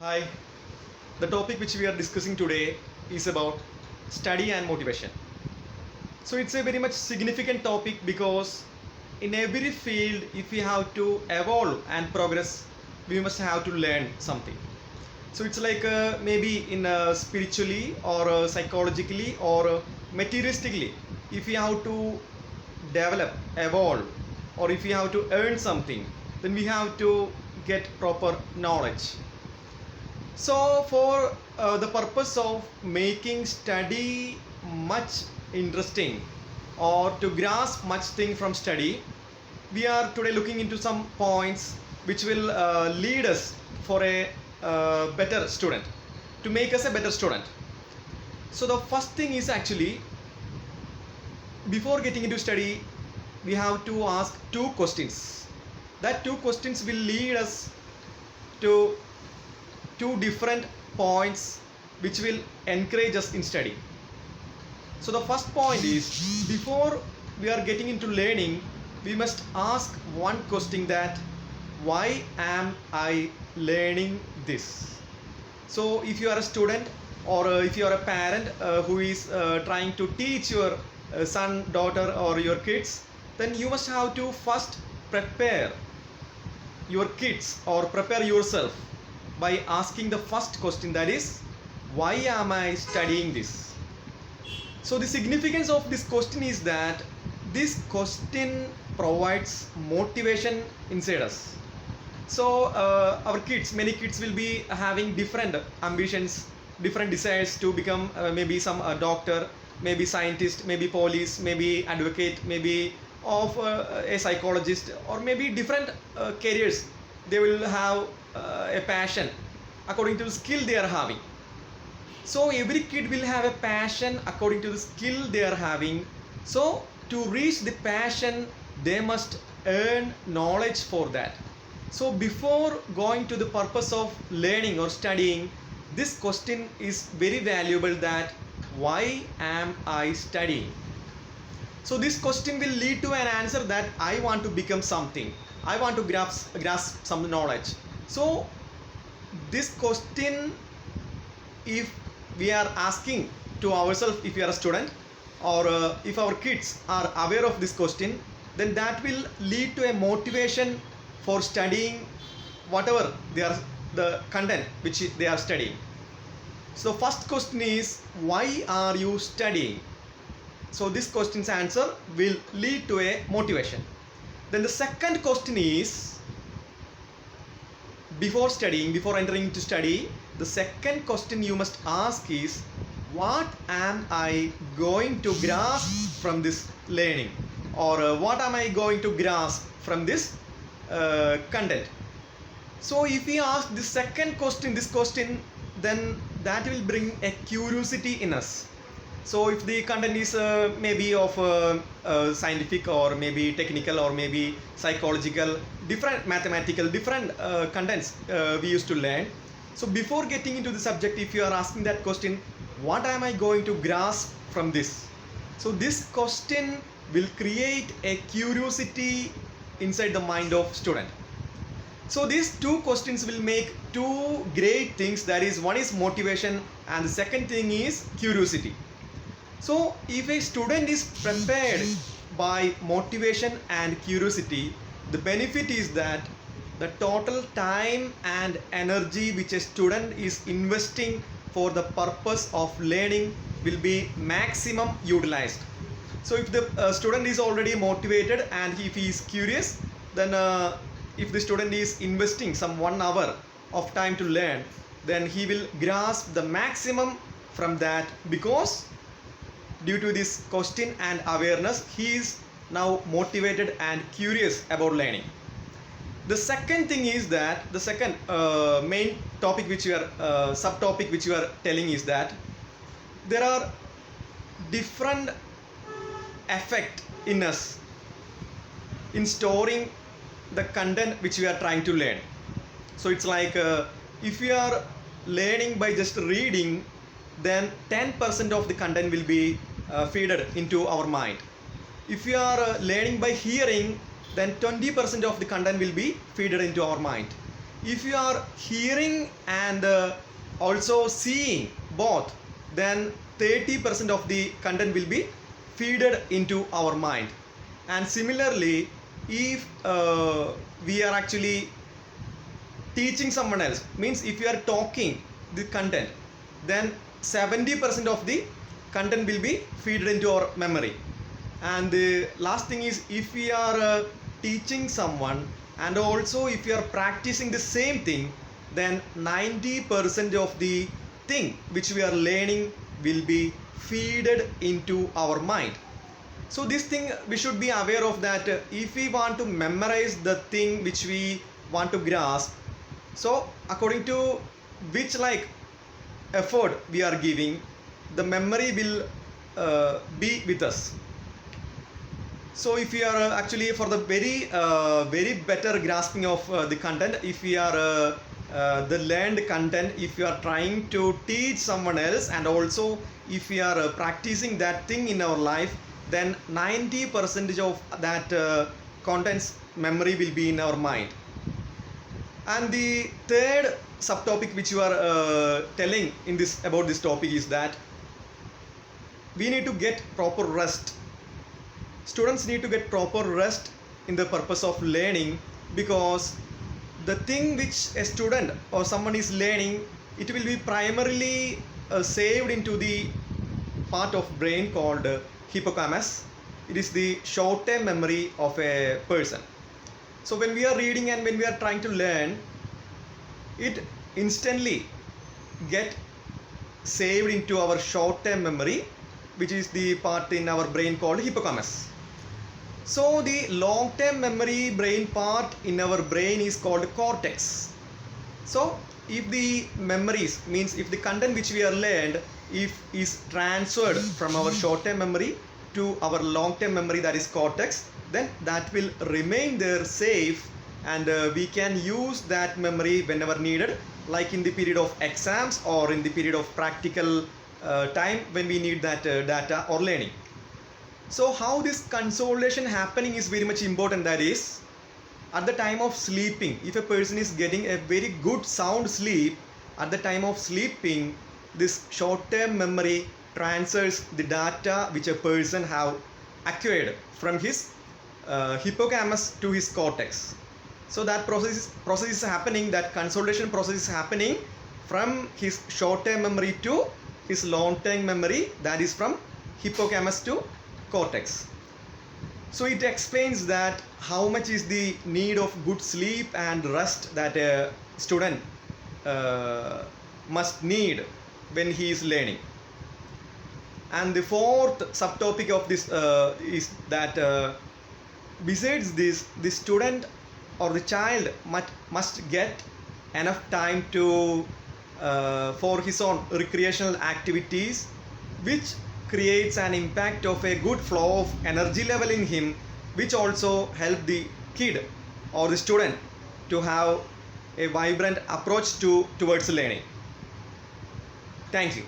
Hi, the topic which we are discussing today is about study and motivation. So it's a very much significant topic because in every field, if we have to evolve and progress, we must have to learn something. So it's like maybe in spiritually or psychologically or materialistically, if we have to develop, evolve, or if we have to earn something, then we have to get proper knowledge. So, for the purpose of making study much interesting or to grasp much thing from study, we are today looking into some points which will lead us for a better student, to make us a better student. So, the first thing is actually before getting into study, we have to ask two questions. That two questions will lead us to two different points which will encourage us in study. So the first point is before we are getting into learning, we must ask one question, that why am I learning this? So if you are a student or if you are a parent who is trying to teach your son, daughter or your kids, then you must have to first prepare your kids or prepare yourself by asking the first question, that is, why am I studying this? So the significance of this question is that this question provides motivation inside us. So our kids, many kids will be having different ambitions, different desires to become maybe some doctor, maybe scientist, maybe police, maybe advocate, maybe of a psychologist, or maybe different careers. They will have a passion according to the skill they are having. So every kid will have a passion according to the skill they are having. So to reach the passion, they must earn knowledge for that. So before going to the purpose of learning or studying, this question is very valuable, that why am I studying? So this question will lead to an answer, that I want to become something, I want to grasp some knowledge. So this question, if we are asking to ourselves, if we are a student or if our kids are aware of this question, then that will lead to a motivation for studying whatever they are, the content which they are studying. So first question is, why are you studying? So this question's answer will lead to a motivation. Then the second question is, before studying, before entering into study, the second question you must ask is, what am I going to grasp from this learning, or what am I going to grasp from this content? So if we ask the second question, this question, then that will bring a curiosity in us. So if the content is maybe of scientific or maybe technical or maybe psychological, different mathematical, different contents we used to learn. So before getting into the subject, if you are asking that question, what am I going to grasp from this? So this question will create a curiosity inside the mind of student. So these two questions will make two great things, that is, one is motivation and the second thing is curiosity. So if a student is prepared by motivation and curiosity, the benefit is that the total time and energy which a student is investing for the purpose of learning will be maximum utilized. So if the student is already motivated and if he is curious, then if the student is investing some 1 hour of time to learn, then he will grasp the maximum from that, because due to this question and awareness, he is now motivated and curious about learning. The second thing is that the second main topic which you are subtopic which you are telling is that there are different effect in us in storing the content which we are trying to learn. So it's like if we are learning by just reading, then 10% of the content will be feeded into our mind. If we are learning by hearing, then 20% of the content will be feeded into our mind. if you are hearing and also seeing both, then 30% of the content will be feeded into our mind. And similarly, if we are actually teaching someone else, means if you are talking the content, then 70% of the content will be feeded into our memory. And the last thing is, if we are teaching someone and also if you are practicing the same thing, then 90% of the thing which we are learning will be feeded into our mind. So this thing we should be aware of, that if we want to memorize the thing which we want to grasp, so according to which like effort we are giving, the memory will be with us. So if we are actually for the very better grasping of the content, if we are the learned content, if you are trying to teach someone else and also if we are practicing that thing in our life, then 90% of that content's memory will be in our mind. And the third subtopic which you are telling in this about this topic is that we need to get proper rest. Students need to get proper rest in the purpose of learning, because the thing which a student or someone is learning, it will be primarily saved into the part of brain called hippocampus. It is the short-term memory of a person. So when we are reading and when we are trying to learn, it instantly get saved into our short-term memory, which is the part in our brain called hippocampus. So the long-term memory brain part in our brain is called cortex. So if the memories, means if the content which we have learned, if is transferred from our short-term memory to our long-term memory, that is cortex, then that will remain there safe, and we can use that memory whenever needed, like in the period of exams or in the period of practical time when we need that data or learning. So how this consolidation happening is very much important. That is, at the time of sleeping, if a person is getting a very good sound sleep, at the time of sleeping, this short-term memory transfers the data which a person have acquired from his hippocampus to his cortex. So that process is happening, that consolidation process is happening from his short-term memory to his long-term memory, that is from hippocampus to cortex. So it explains that how much is the need of good sleep and rest that a student must need when he is learning. And the fourth subtopic of this is that besides this, the student or the child must get enough time to for his own recreational activities, which creates an impact of a good flow of energy level in him, which also help the kid or the student to have a vibrant approach towards learning. Thank you.